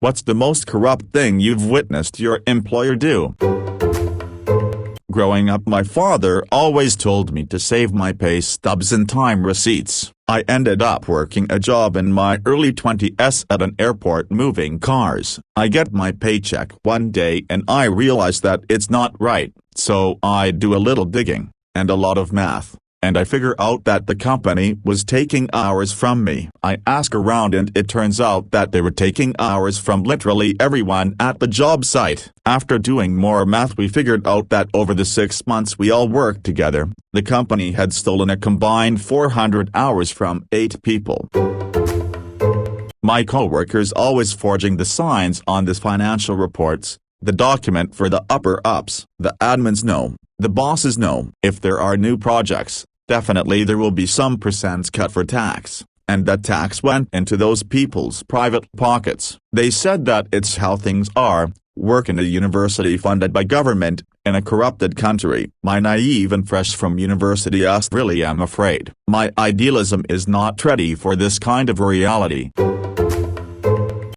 What's the most corrupt thing you've witnessed your employer do? Growing up, my father always told me to save my pay stubs and time receipts. I ended up working a job in my early 20s at an airport moving cars. I get my paycheck one day and I realize that it's not right, so I do a little digging, and a lot of math, and I figure out that the company was taking hours from me. I ask around and it turns out that they were taking hours from literally everyone at the job site. After doing more math, we figured out that over the 6 months we all worked together, the company had stolen a combined 400 hours from 8 people. My coworkers always forging the signs on the financial reports, the document for the upper-ups. The admins know, the bosses know. If there are new projects, definitely there will be some percents cut for tax, and that tax went into those people's private pockets. They said that it's how things are. Work in a university funded by government, in a corrupted country. My naive and fresh from university ass really am afraid. My idealism is not ready for this kind of reality.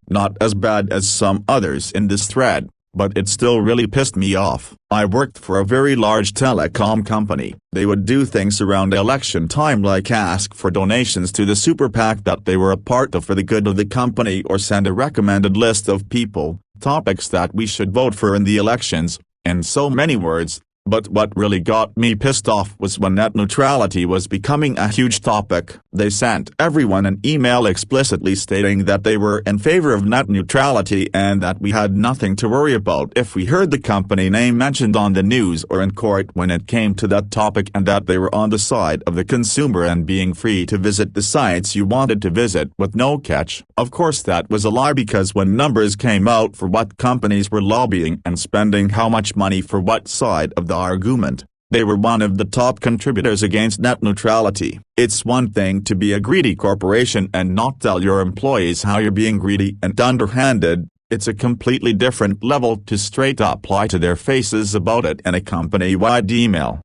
Not as bad as some others in this thread, but it still really pissed me off. I worked for a very large telecom company. They would do things around election time like ask for donations to the super PAC that they were a part of for the good of the company, or send a recommended list of people, topics that we should vote for in the elections, in so many words. But what really got me pissed off was when net neutrality was becoming a huge topic. They sent everyone an email explicitly stating that they were in favor of net neutrality and that we had nothing to worry about if we heard the company name mentioned on the news or in court when it came to that topic, and that they were on the side of the consumer and being free to visit the sites you wanted to visit with no catch. Of course that was a lie, because when numbers came out for what companies were lobbying and spending how much money for what side of the argument, they were one of the top contributors against net neutrality. It's one thing to be a greedy corporation and not tell your employees how you're being greedy and underhanded. It's a completely different level to straight up lie to their faces about it in a company-wide email.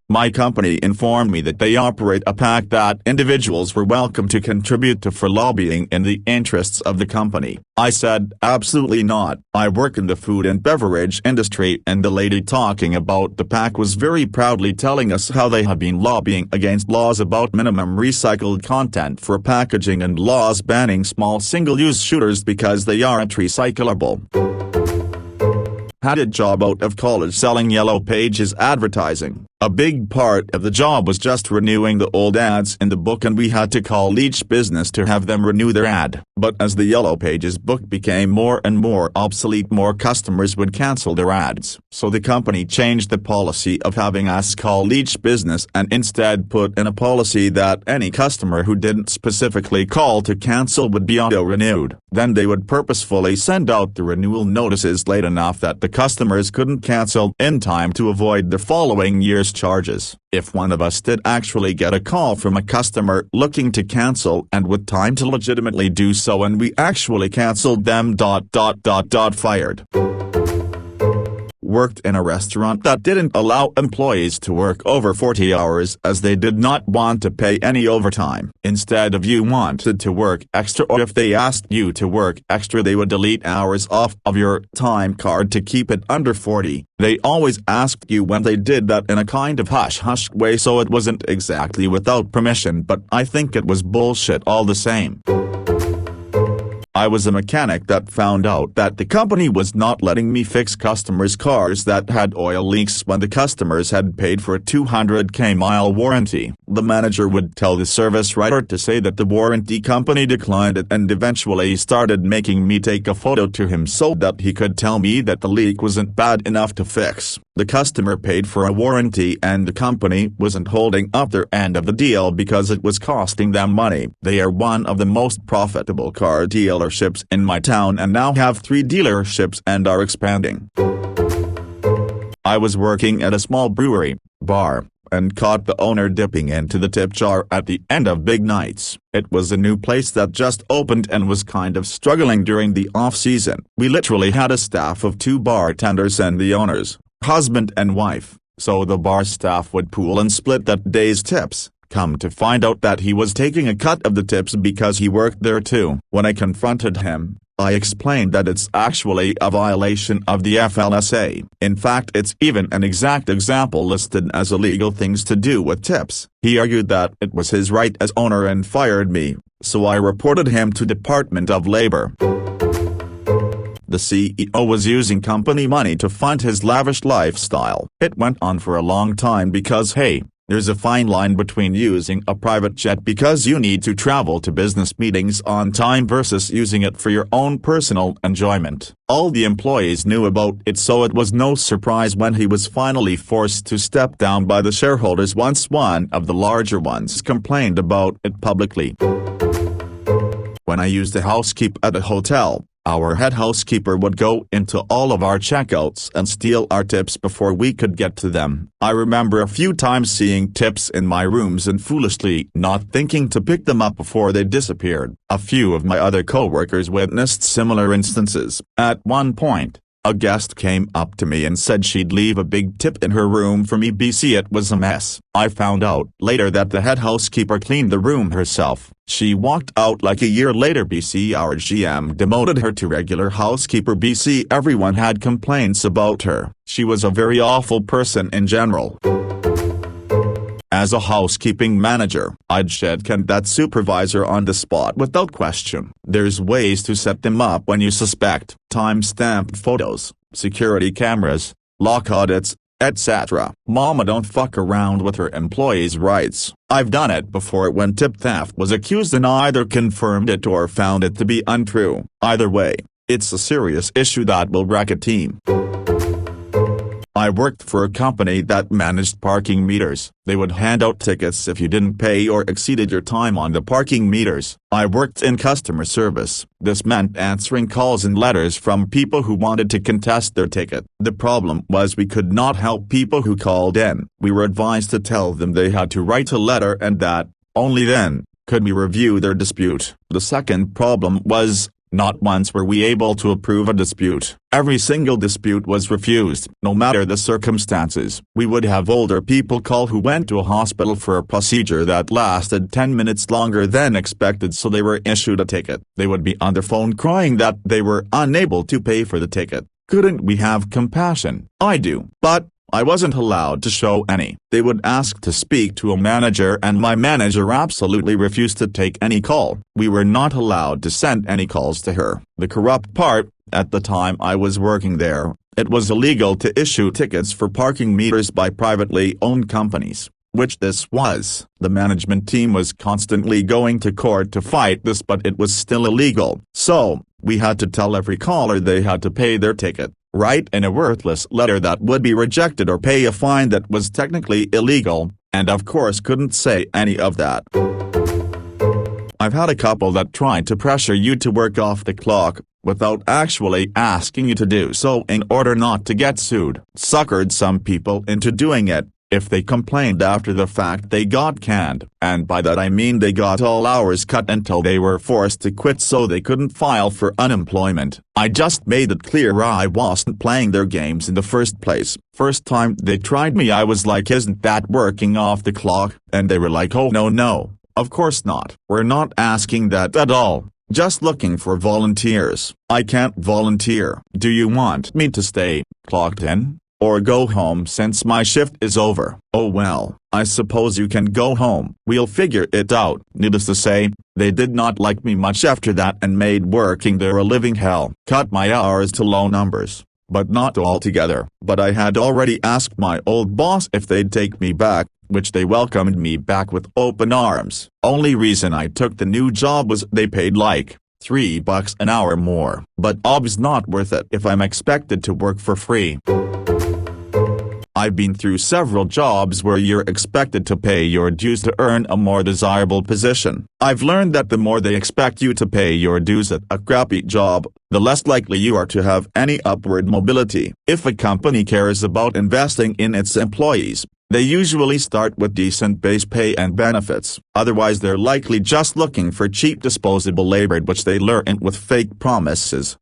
My company informed me that they operate a PAC that individuals were welcome to contribute to for lobbying in the interests of the company. I said, absolutely not. I work in the food and beverage industry, and the lady talking about the PAC was very proudly telling us how they have been lobbying against laws about minimum recycled content for packaging and laws banning small single-use shooters because they aren't recyclable. Had a job out of college selling Yellow Pages advertising. A big part of the job was just renewing the old ads in the book, and we had to call each business to have them renew their ad. But as the Yellow Pages book became more and more obsolete, more customers would cancel their ads. So the company changed the policy of having us call each business and instead put in a policy that any customer who didn't specifically call to cancel would be auto-renewed. Then they would purposefully send out the renewal notices late enough that the customers couldn't cancel in time to avoid the following year's charges. If one of us did actually get a call from a customer looking to cancel and with time to legitimately do so, and we actually canceled them, fired. Worked in a restaurant that didn't allow employees to work over 40 hours as they did not want to pay any overtime. Instead, if you wanted to work extra, or if they asked you to work extra, they would delete hours off of your time card to keep it under 40. They always asked you when they did that in a kind of hush-hush way, so it wasn't exactly without permission, but I think it was bullshit all the same. I was a mechanic that found out that the company was not letting me fix customers' cars that had oil leaks when the customers had paid for a 200k mile warranty. The manager would tell the service writer to say that the warranty company declined it, and eventually started making me take a photo to him so that he could tell me that the leak wasn't bad enough to fix. The customer paid for a warranty and the company wasn't holding up their end of the deal because it was costing them money. They are one of the most profitable car dealerships in my town and now have 3 dealerships and are expanding. I was working at a small brewery, bar, and caught the owner dipping into the tip jar at the end of big nights. It was a new place that just opened and was kind of struggling during the off-season. We literally had a staff of 2 bartenders and the owners, husband and wife, so the bar staff would pool and split that day's tips. Come to find out that he was taking a cut of the tips because he worked there too. When I confronted him, I explained that it's actually a violation of the FLSA. In fact, it's even an exact example listed as illegal things to do with tips. He argued that it was his right as owner and fired me, so I reported him to Department of Labor. The CEO was using company money to fund his lavish lifestyle. It went on for a long time because hey, there's a fine line between using a private jet because you need to travel to business meetings on time versus using it for your own personal enjoyment. All the employees knew about it, so it was no surprise when he was finally forced to step down by the shareholders once one of the larger ones complained about it publicly. When I used a housekeeper at a hotel, our head housekeeper would go into all of our checkouts and steal our tips before we could get to them. I remember a few times seeing tips in my rooms and foolishly not thinking to pick them up before they disappeared. A few of my other coworkers witnessed similar instances. At one point, a guest came up to me and said she'd leave a big tip in her room for me BC it was a mess. I found out later that the head housekeeper cleaned the room herself. She walked out like a year later BC. Our GM demoted her to regular housekeeper BC. Everyone had complaints about her. She was a very awful person in general. As a housekeeping manager, I'd shed that supervisor on the spot without question. There's ways to set them up when you suspect. Time-stamped photos, security cameras, lock audits, etc. Mama don't fuck around with her employees' rights. I've done it before when tip theft was accused and either confirmed it or found it to be untrue. Either way, it's a serious issue that will wreck a team. I worked for a company that managed parking meters. They would hand out tickets if you didn't pay or exceeded your time on the parking meters. I worked in customer service. This meant answering calls and letters from people who wanted to contest their ticket. The problem was we could not help people who called in. We were advised to tell them they had to write a letter and that, only then, could we review their dispute. The second problem was, not once were we able to approve a dispute. Every single dispute was refused, no matter the circumstances. We would have older people call who went to a hospital for a procedure that lasted 10 minutes longer than expected, so they were issued a ticket. They would be on the phone crying that they were unable to pay for the ticket. Couldn't we have compassion? I do, but I wasn't allowed to show any. They would ask to speak to a manager and my manager absolutely refused to take any call. We were not allowed to send any calls to her. The corrupt part, at the time I was working there, it was illegal to issue tickets for parking meters by privately owned companies, which this was. The management team was constantly going to court to fight this, but it was still illegal. So, we had to tell every caller they had to pay their ticket, write in a worthless letter that would be rejected or pay a fine that was technically illegal, and of course couldn't say any of that. I've had a couple that tried to pressure you to work off the clock, without actually asking you to do so in order not to get sued. Suckered some people into doing it. If they complained after the fact they got canned, and by that I mean they got all hours cut until they were forced to quit so they couldn't file for unemployment. I just made it clear I wasn't playing their games in the first place. First time they tried me I was like, isn't that working off the clock? And they were like, oh no, of course not. We're not asking that at all. Just looking for volunteers. I can't volunteer. Do you want me to stay clocked in? Or go home since my shift is over? Oh well, I suppose you can go home. We'll figure it out. Needless to say, they did not like me much after that and made working there a living hell. Cut my hours to low numbers, but not altogether. But I had already asked my old boss if they'd take me back, which they welcomed me back with open arms. Only reason I took the new job was they paid like $3 an hour more. But ob's not worth it if I'm expected to work for free. I've been through several jobs where you're expected to pay your dues to earn a more desirable position. I've learned that the more they expect you to pay your dues at a crappy job, the less likely you are to have any upward mobility. If a company cares about investing in its employees, they usually start with decent base pay and benefits. Otherwise they're likely just looking for cheap disposable labor which they lure in with fake promises.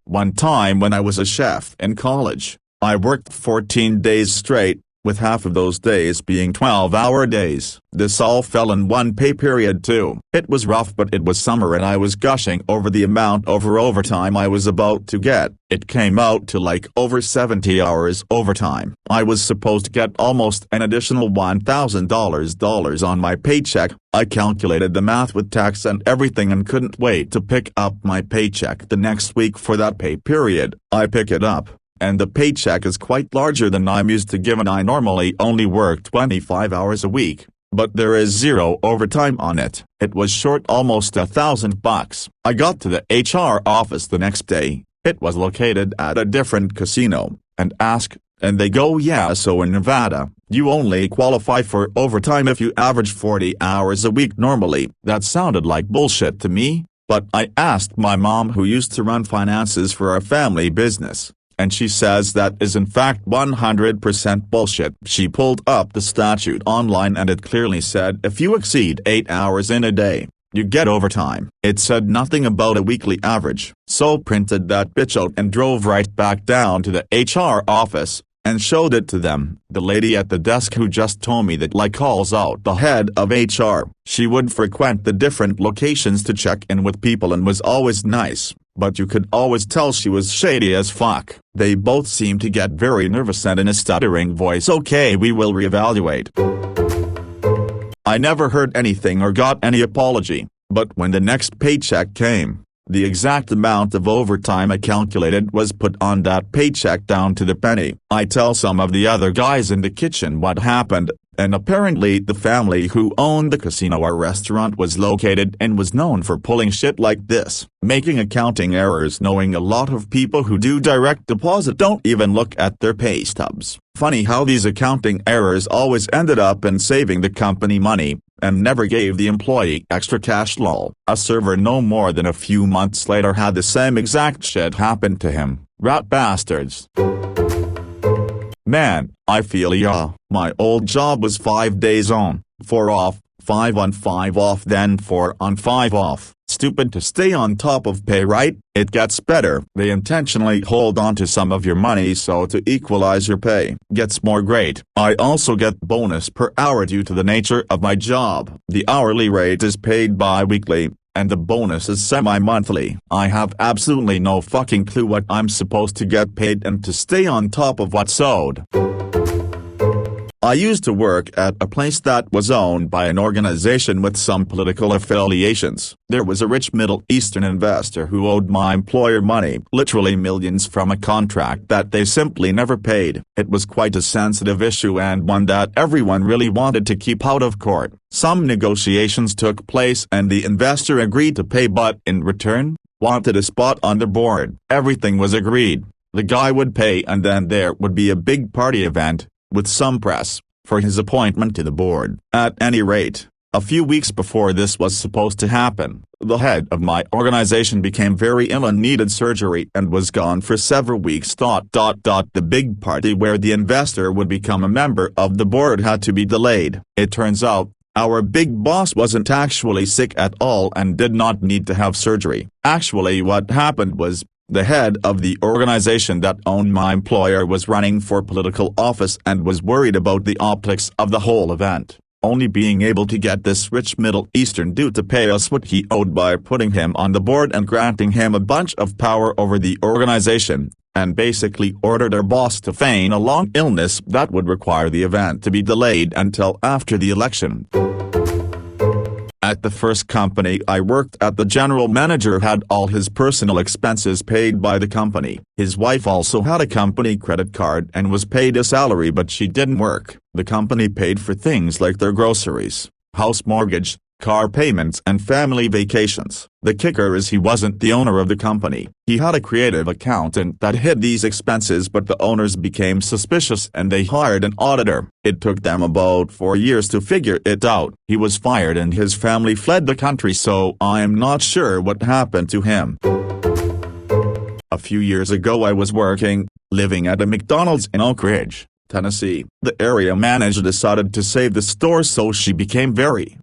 One time when I was a chef in college, I worked 14 days straight, with half of those days being 12-hour days. This all fell in one pay period too. It was rough, but it was summer and I was gushing over the amount of overtime I was about to get. It came out to like over 70 hours overtime. I was supposed to get almost an additional $1,000 on my paycheck. I calculated the math with tax and everything and couldn't wait to pick up my paycheck the next week for that pay period. I pick it up, and the paycheck is quite larger than I'm used to, given I normally only work 25 hours a week. But there is zero overtime on it. It was short almost $1,000. I got to the HR office the next day. It was located at a different casino, and asked, and they go, yeah, so in Nevada, you only qualify for overtime if you average 40 hours a week normally. That sounded like bullshit to me, but I asked my mom, who used to run finances for our family business, and she says that is in fact 100% bullshit. She pulled up the statute online and it clearly said if you exceed 8 hours in a day, you get overtime. It said nothing about a weekly average. So printed that bitch out and drove right back down to the HR office, and showed it to them. The lady at the desk who just told me that calls out the head of HR. She would frequent the different locations to check in with people and was always nice, but you could always tell she was shady as fuck. They both seemed to get very nervous and in a stuttering voice, okay, we will reevaluate. I never heard anything or got any apology, but when the next paycheck came, the exact amount of overtime I calculated was put on that paycheck down to the penny. I tell some of the other guys in the kitchen what happened, and apparently the family who owned the casino or restaurant was located and was known for pulling shit like this, making accounting errors, knowing a lot of people who do direct deposit don't even look at their pay stubs. Funny how these accounting errors always ended up in saving the company money, and never gave the employee extra cash. Lol. A server no more than a few months later had the same exact shit happen to him. Rat bastards. Man, I feel ya. My old job was 5 days on, 4 off, 5 on 5 off, then 4 on 5 off. Stupid to stay on top of pay, right? It gets better. They intentionally hold on to some of your money so to equalize your pay. Gets more great. I also get bonus per hour due to the nature of my job. The hourly rate is paid bi-weekly, and the bonus is semi-monthly. I have absolutely no fucking clue what I'm supposed to get paid and to stay on top of what's owed. I used to work at a place that was owned by an organization with some political affiliations. There was a rich Middle Eastern investor who owed my employer money, literally millions, from a contract that they simply never paid. It was quite a sensitive issue and one that everyone really wanted to keep out of court. Some negotiations took place and the investor agreed to pay, but in return, wanted a spot on the board. Everything was agreed. The guy would pay and then there would be a big party event, with some press, for his appointment to the board. At any rate, a few weeks before this was supposed to happen, the head of my organization became very ill and needed surgery and was gone for several weeks. The big party where the investor would become a member of the board had to be delayed. It turns out, our big boss wasn't actually sick at all and did not need to have surgery. Actually, what happened was, the head of the organization that owned my employer was running for political office and was worried about the optics of the whole event, only being able to get this rich Middle Eastern dude to pay us what he owed by putting him on the board and granting him a bunch of power over the organization, and basically ordered our boss to feign a long illness that would require the event to be delayed until after the election. At the first company I worked at, the general manager had all his personal expenses paid by the company. His wife also had a company credit card and was paid a salary, but she didn't work. The company paid for things like their groceries, house mortgage, car payments and family vacations. The kicker is he wasn't the owner of the company. He had a creative accountant that hid these expenses, but the owners became suspicious and they hired an auditor. It took them about 4 years to figure it out. He was fired and his family fled the country, so I am not sure what happened to him. A few years ago I was living at a McDonald's in Oak Ridge, Tennessee. The area manager decided to save the store, so she became very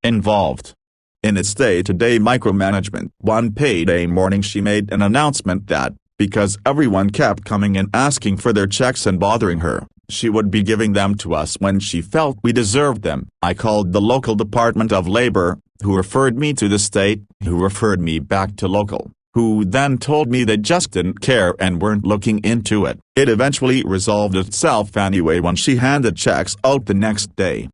involved in its day-to-day micromanagement. One payday morning she made an announcement that, because everyone kept coming in asking for their checks and bothering her, she would be giving them to us when she felt we deserved them. I called the local Department of Labor, who referred me to the state, who referred me back to local, who then told me they just didn't care and weren't looking into it. It eventually resolved itself anyway when she handed checks out the next day.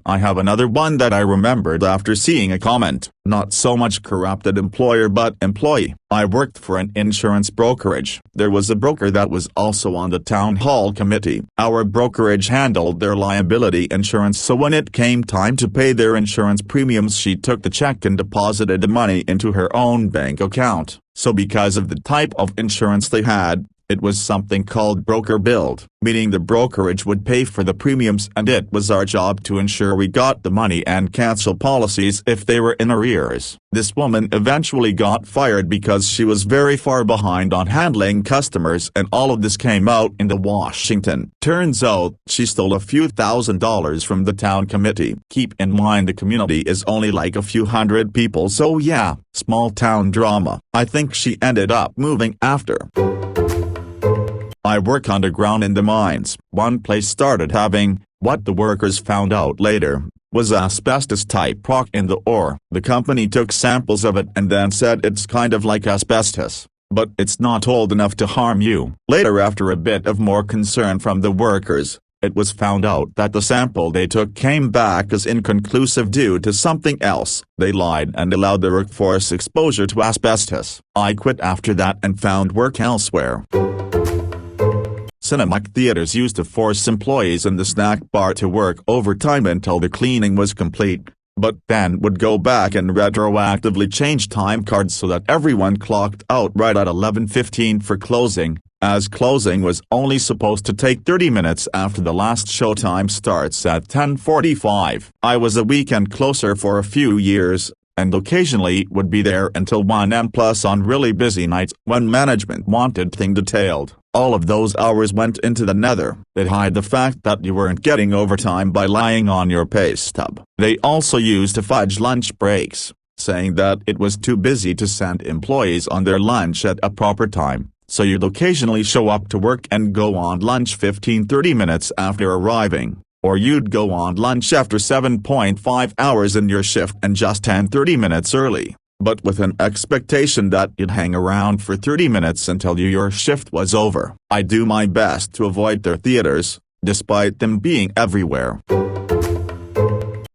I have another one that I remembered after seeing a comment. Not so much corrupted employer but employee. I worked for an insurance brokerage. There was a broker that was also on the town hall committee. Our brokerage handled their liability insurance, so when it came time to pay their insurance premiums, she took the check and deposited the money into her own bank account. So because of the type of insurance they had, it was something called broker billed, meaning the brokerage would pay for the premiums and it was our job to ensure we got the money and cancel policies if they were in arrears. This woman eventually got fired because she was very far behind on handling customers, and all of this came out in the Washington. Turns out, she stole a few $1,000s from the town committee. Keep in mind the community is only like a few hundred people, so yeah, small town drama. I think she ended up moving after. I work underground in the mines. One place started having, what the workers found out later, was asbestos-type rock in the ore. The company took samples of it and then said it's kind of like asbestos, but it's not old enough to harm you. Later, after a bit of more concern from the workers, it was found out that the sample they took came back as inconclusive due to something else. They lied and allowed the workforce exposure to asbestos. I quit after that and found work elsewhere. Cinema theaters used to force employees in the snack bar to work overtime until the cleaning was complete, but then would go back and retroactively change time cards so that everyone clocked out right at 11:15 for closing, as closing was only supposed to take 30 minutes after the last showtime starts at 10:45. I was a weekend closer for a few years, and occasionally would be there until 1 am plus on really busy nights when management wanted things detailed. All of those hours went into the nether. They'd hide the fact that you weren't getting overtime by lying on your pay stub. They also used to fudge lunch breaks, saying that it was too busy to send employees on their lunch at a proper time, so you'd occasionally show up to work and go on lunch 15-30 minutes after arriving, or you'd go on lunch after 7.5 hours in your shift and just 10-30 minutes early, but with an expectation that you'd hang around for 30 minutes until your shift was over. I do my best to avoid their theaters, despite them being everywhere.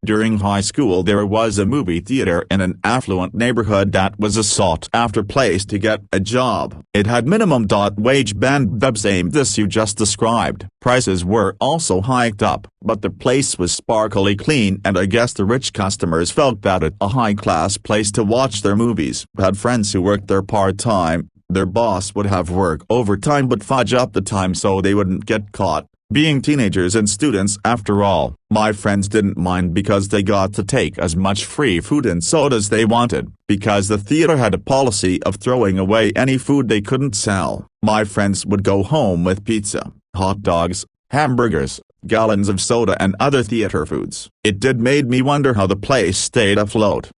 During high school there was a movie theater in an affluent neighborhood that was a sought-after place to get a job. It had minimum wage benefits aimed this you just described. Prices were also hiked up, but the place was sparkly clean, and I guess the rich customers felt that it a high-class place to watch their movies. Had friends who worked there part-time. Their boss would have work overtime but fudge up the time so they wouldn't get caught. Being teenagers and students after all, my friends didn't mind because they got to take as much free food and sodas they wanted, because the theater had a policy of throwing away any food they couldn't sell. My friends would go home with pizza, hot dogs, hamburgers, gallons of soda and other theater foods. It did made me wonder how the place stayed afloat.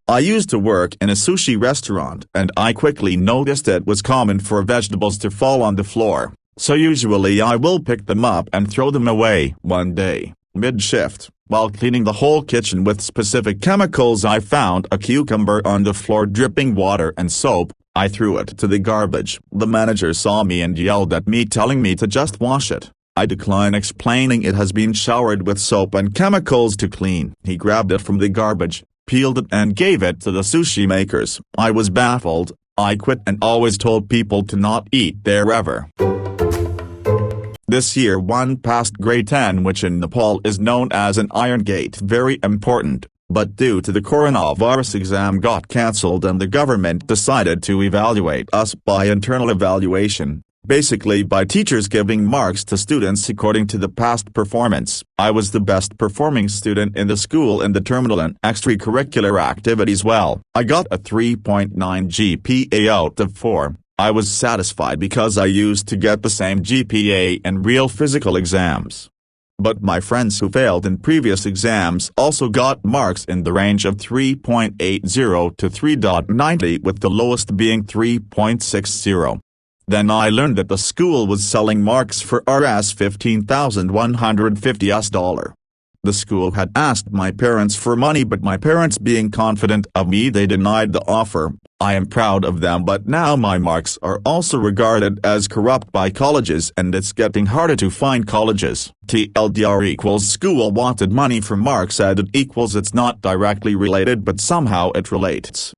I used to work in a sushi restaurant and I quickly noticed it was common for vegetables to fall on the floor. So usually I will pick them up and throw them away. One day, mid-shift, while cleaning the whole kitchen with specific chemicals, I found a cucumber on the floor dripping water and soap. I threw it to the garbage. The manager saw me and yelled at me, telling me to just wash it. I declined, explaining it has been showered with soap and chemicals to clean. He grabbed it from the garbage, peeled it and gave it to the sushi makers. I was baffled. I quit and always told people to not eat there ever. This year one passed grade 10, which in Nepal is known as an Iron Gate. Very important, but due to the coronavirus exam got cancelled and the government decided to evaluate us by internal evaluation, basically by teachers giving marks to students according to the past performance. I was the best performing student in the school in the terminal and extracurricular activities. Well, I got a 3.9 GPA out of 4. I was satisfied because I used to get the same GPA in real physical exams. But my friends who failed in previous exams also got marks in the range of 3.80 to 3.90, with the lowest being 3.60. Then I learned that the school was selling marks for Rs $15,150. The school had asked my parents for money, but my parents, being confident of me, they denied the offer. I am proud of them, but now my marks are also regarded as corrupt by colleges, and it's getting harder to find colleges. TLDR equals school wanted money for marks added equals it's not directly related, but somehow it relates.